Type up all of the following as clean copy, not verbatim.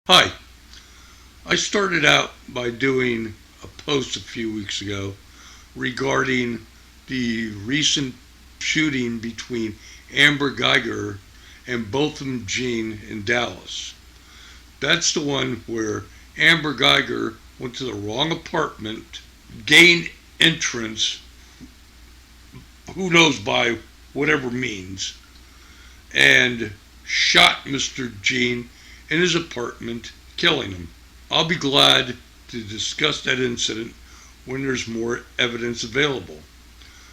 Hi, I started out by doing a post a few weeks ago regarding the recent shooting between Amber Geiger and Botham Jean in Dallas. That's the one where Amber Geiger went to the wrong apartment, gained entrance, who knows by whatever means, and shot Mr. Jean in his apartment, killing him. I'll be glad to discuss that incident when there's more evidence available.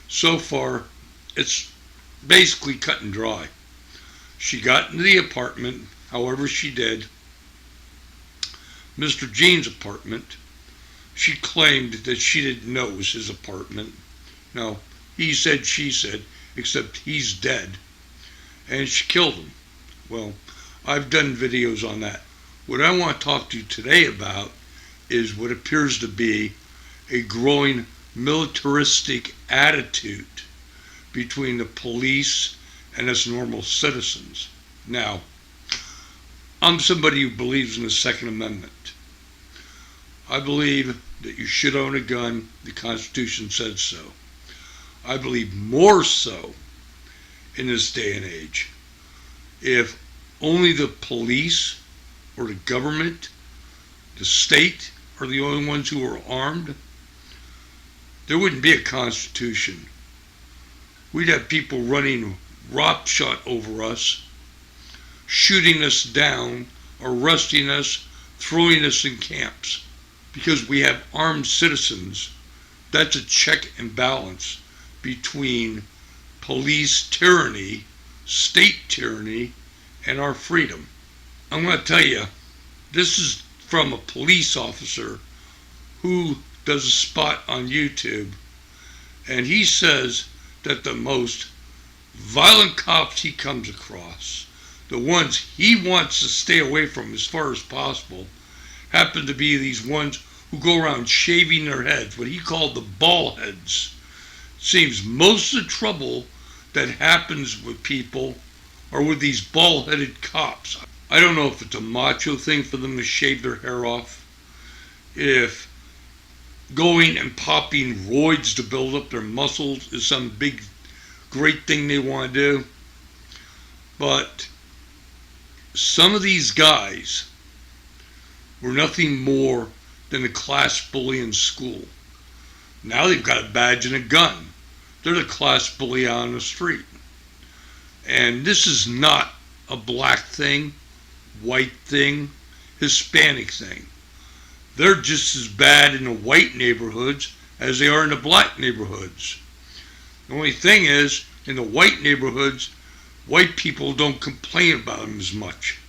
So far, it's basically cut and dry. She got into the apartment, however she did, Mr. Jean's apartment. She claimed that she didn't know it was his apartment. No, he said, she said, except he's dead. And she killed him. Well, I've done videos on that. What I want to talk to you today about is what appears to be a growing militaristic attitude between the police and us normal citizens. Now, I'm somebody who believes in the Second Amendment. I believe that you should own a gun. The Constitution said so. I believe more so in this day and age. If only the police or the government, the state, are the only ones who are armed, there wouldn't be a constitution. We'd have people running ropshot over us, shooting us down, arresting us, throwing us in camps. Because we have armed citizens, that's a check and balance between police tyranny, state tyranny, and our freedom. I'm going to tell you, this is from a police officer who does a spot on YouTube, and he says that the most violent cops he comes across, the ones he wants to stay away from as far as possible, happen to be these ones who go around shaving their heads, what he called the bald heads. Seems most of the trouble that happens with people are with these bald-headed cops. I don't know if it's a macho thing for them to shave their hair off, if going and popping roids to build up their muscles is some big, great thing they want to do. But some of these guys were nothing more than a class bully in school. Now they've got a badge and a gun. They're the class bully on the street. And this is not a black thing, white thing, Hispanic thing. They're just as bad in the white neighborhoods as they are in the black neighborhoods. The only thing is, in the white neighborhoods, white people don't complain about them as much.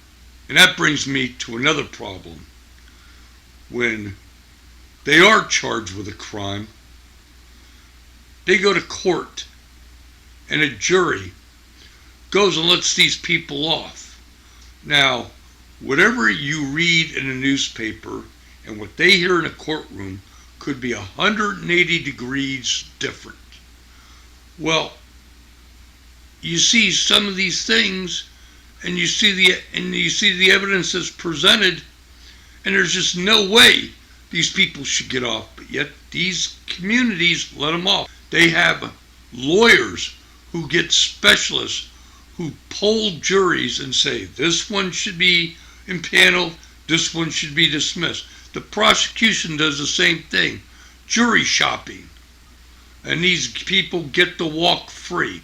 And that brings me to another problem. When they are charged with a crime, they go to court, and a jury goes and lets these people off. Now, whatever you read in a newspaper and what they hear in a courtroom could be 180 degrees different. Well, you see some of these things, and you see the evidence that's presented, and there's just no way these people should get off. But yet these communities let them off. They have lawyers who get specialists who poll juries and say this one should be impaneled, this one should be dismissed. The prosecution does the same thing, jury shopping, and these people get to walk free.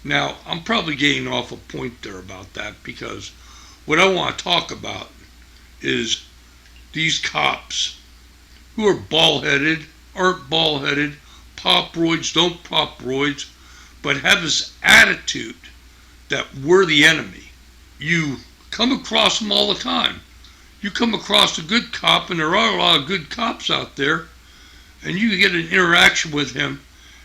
Now, I'm probably getting off a point there about that, because what I want to talk about is these cops who are bald-headed, aren't bald-headed, pop roids, don't pop roids, but have this attitude that we're the enemy. You come across them all the time. You come across a good cop, and there are a lot of good cops out there, and you get an interaction with him,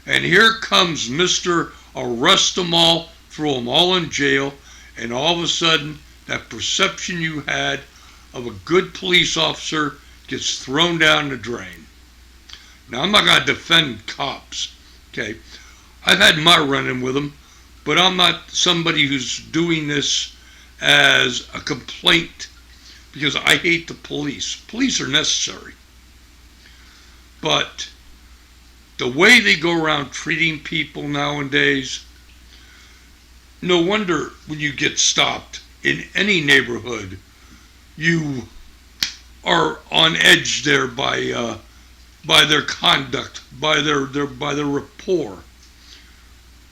and here comes Mr. Arrest them all, throw them all in jail, and all of a sudden that perception you had of a good police officer gets thrown down the drain. Now, I'm not going to defend cops, okay? I've had my run-in with them, but I'm not somebody who's doing this as a complaint because I hate the police. Police are necessary. But the way they go around treating people nowadays, no wonder when you get stopped in any neighborhood, you are on edge there by their conduct, by their rapport.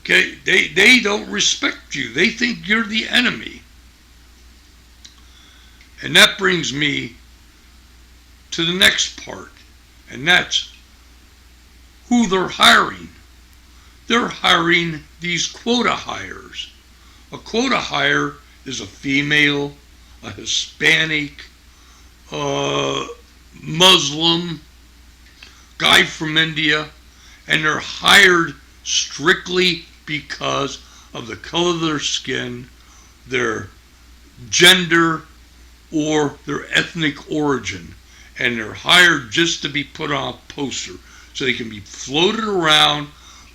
Okay, they don't respect you. They think you're the enemy. And that brings me to the next part, and that's who they're hiring. They're hiring these quota hires. A quota hire is a female, a Hispanic, a Muslim, guy from India, and they're hired strictly because of the color of their skin, their gender, or their ethnic origin. And they're hired just to be put on a poster so they can be floated around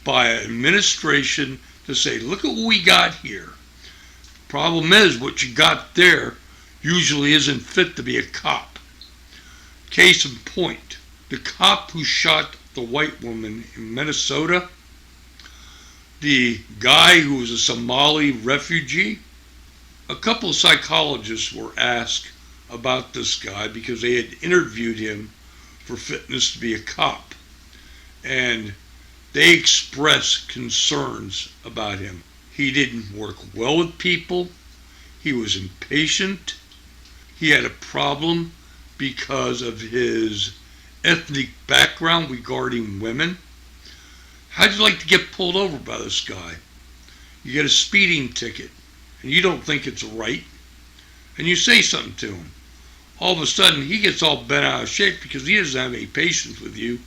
by an administration to say, look at what we got here. Problem is, what you got there usually isn't fit to be a cop. Case in point, the cop who shot the white woman in Minnesota, the guy who was a Somali refugee, a couple of psychologists were asked about this guy because they had interviewed him for fitness to be a cop. And they expressed concerns about him. He didn't work well with people. He was impatient. He had a problem because of his ethnic background regarding women. How'd you like to get pulled over by this guy? You get a speeding ticket, and you don't think it's right, and you say something to him. All of a sudden, he gets all bent out of shape because he doesn't have any patience with you,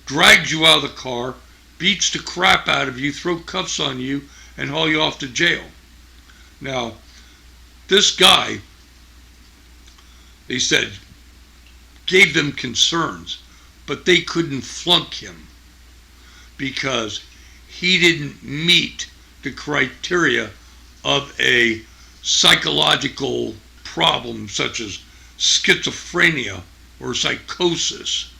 drags you out of the car, beats the crap out of you, throw cuffs on you, and haul you off to jail. Now, this guy, they said, gave them concerns, but they couldn't flunk him because he didn't meet the criteria of a psychological problem such as schizophrenia or psychosis.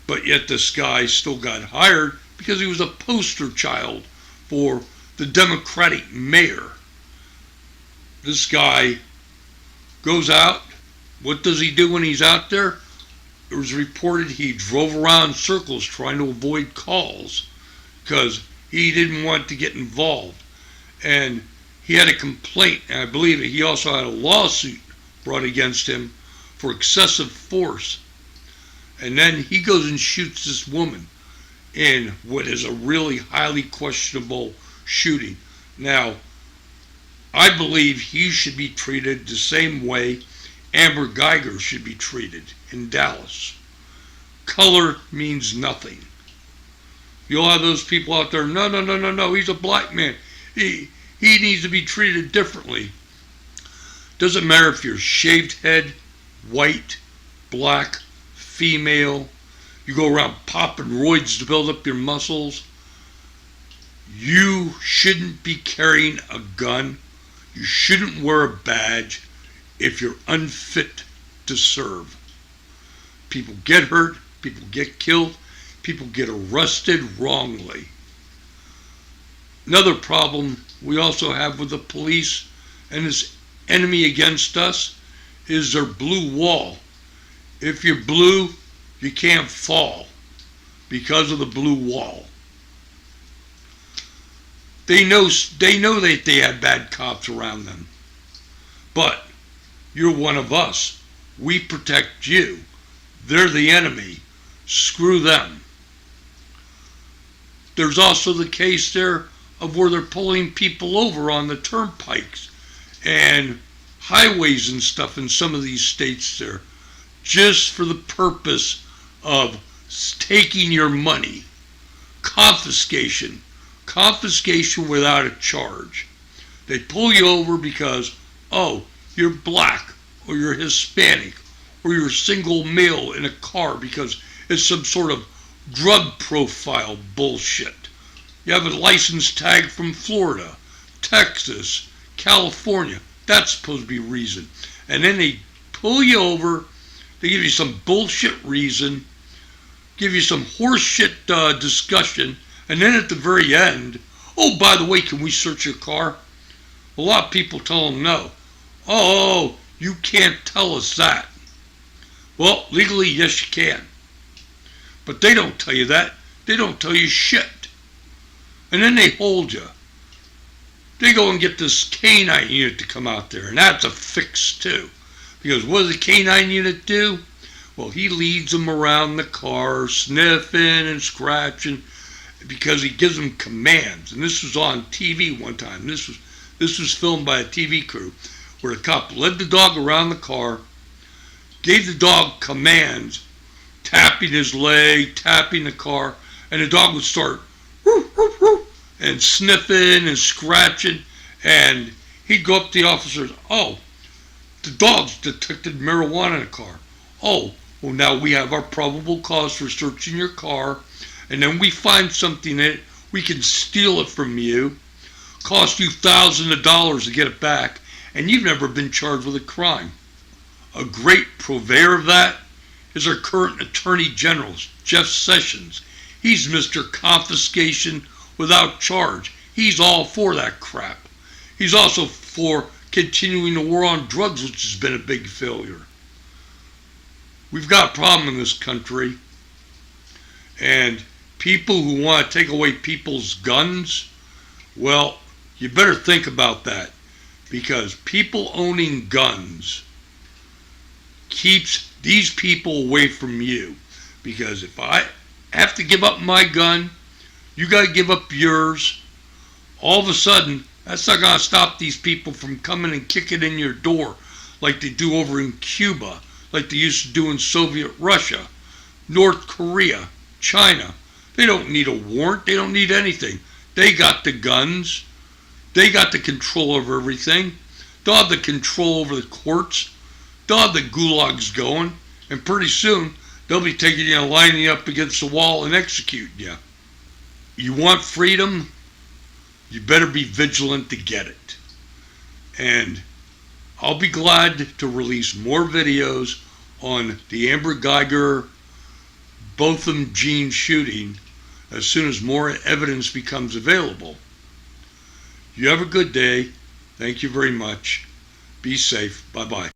But yet this guy still got hired because he was a poster child for the Democratic mayor. This guy goes out. What does he do when he's out there? It was reported he drove around in circles trying to avoid calls because he didn't want to get involved. And he had a complaint, and I believe he also had a lawsuit brought against him for excessive force. And then he goes and shoots this woman in what is a really highly questionable shooting. Now, I believe he should be treated the same way Amber Geiger should be treated in Dallas. Color means nothing. You'll have those people out there, no, he's a black man. He needs to be treated differently. Doesn't matter if you're shaved head, white, black, female, you go around popping roids to build up your muscles. You shouldn't be carrying a gun. You shouldn't wear a badge if you're unfit to serve. People get hurt, people get killed, people get arrested wrongly. Another problem we also have with the police and this enemy against us is their blue wall. If you're blue, you can't fall because of the blue wall. They know that they have bad cops around them. But you're one of us. We protect you. They're the enemy. Screw them. There's also the case there of where they're pulling people over on the turnpikes and highways and stuff in some of these states there just for the purpose of taking your money. Confiscation without a charge. They pull you over because, oh, you're black or you're Hispanic or you're a single male in a car because it's some sort of drug profile bullshit. You have a license tag from Florida, Texas, California. That's supposed to be reason. And then they pull you over, they give you some bullshit reason, give you some horseshit discussion, and then at the very end, oh, by the way, can we search your car? A lot of people tell them no. Oh, you can't tell us that. Well, legally, yes, you can. But they don't tell you that. They don't tell you shit. And then they hold you. They go and get this canine unit to come out there, and that's a fix too. Because what does the canine unit do? Well, he leads them around the car, sniffing and scratching, because he gives them commands. And this was on TV one time. This was filmed by a TV crew, where the cop led the dog around the car, gave the dog commands, tapping his leg, tapping the car, and the dog would start and sniffing and scratching, and he'd go up to the officers. Oh, the dog's detected marijuana in the car. Oh, well, now we have our probable cause for searching your car, and then we find something in it, we can steal it from you, cost you thousands of dollars to get it back, and you've never been charged with a crime. A great purveyor of that is our current Attorney General, Jeff Sessions. He's Mr. Confiscation without charge. He's all for that crap. He's also for continuing the war on drugs, which has been a big failure. We've got a problem in this country, and people who want to take away people's guns, well, you better think about that, because people owning guns keeps these people away from you. Because if I have to give up my gun, you got to give up yours. All of a sudden, that's not going to stop these people from coming and kicking in your door like they do over in Cuba, like they used to do in Soviet Russia, North Korea, China. They don't need a warrant. They don't need anything. They got the guns. They got the control over everything. They'll have the control over the courts. They'll have the gulags going. And pretty soon, they'll be taking you and lining you up against the wall and executing you. You want freedom? You better be vigilant to get it. And I'll be glad to release more videos on the Amber Geiger, Botham Jean shooting as soon as more evidence becomes available. You have a good day. Thank you very much. Be safe. Bye-bye.